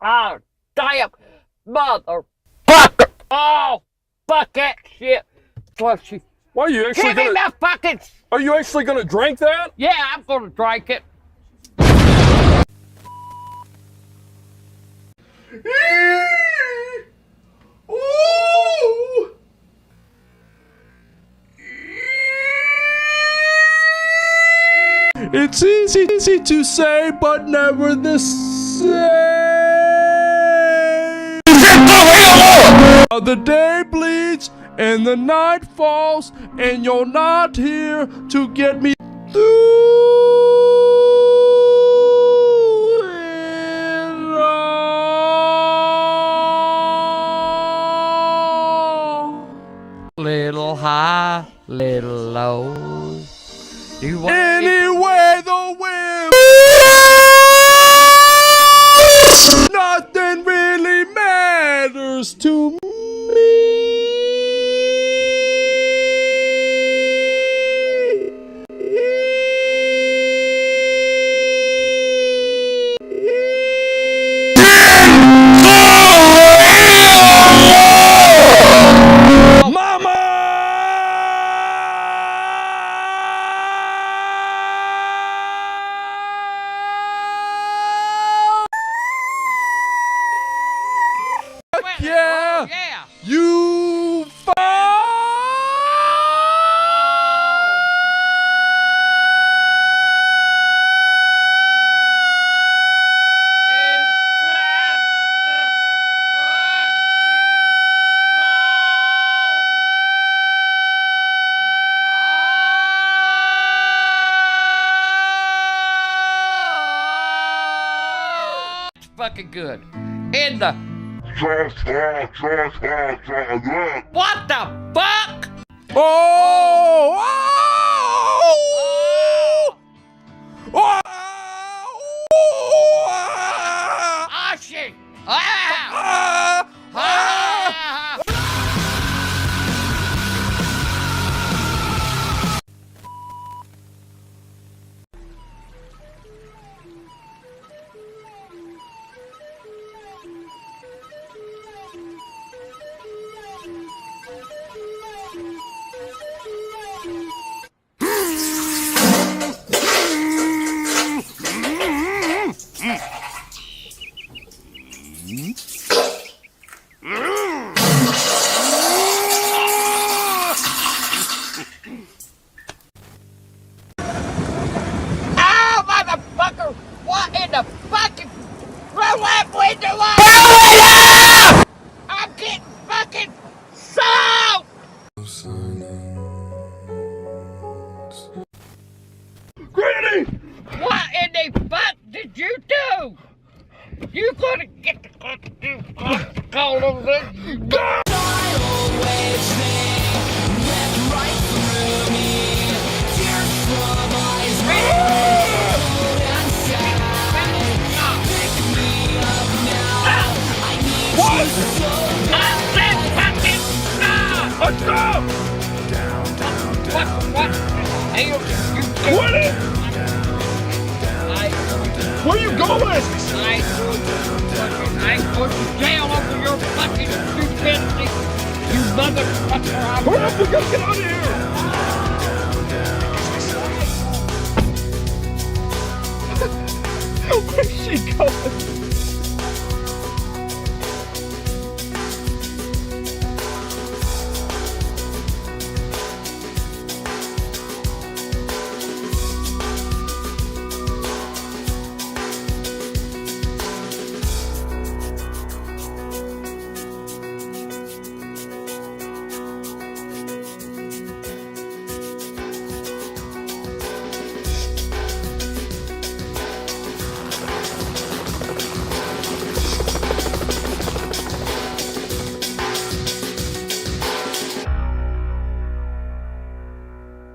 Oh, damn. Motherfucker. Oh, fuck that shit. What's she? Why are you actually Give me gonna? my fucking... Are you actually gonna drink that? Yeah, I'm gonna drink it. It's easy to say, but never the same. The day bleeds and the night falls, and you're not here to get me through it all. Little high, little low. Anyway, the wind. Nothing really matters to me. Yeah, Oh, yeah. you It's fucking good. In the... What the fuck? Oh! Oh! Oh! Ah, shit! Ah! Ah! Ah! Oh, motherfucker! What in the fucking... Roll that window up! I'm getting fucking soaked! Granny! What in the fuck did you do? You gonna get the fucking call over there? What? I said fucking stop! Let's go! What? Hey, you Quit it! Where you going? I ain't going to jail over your fucking stupidity, you motherfucker. Hurry up, we gotta get out of here!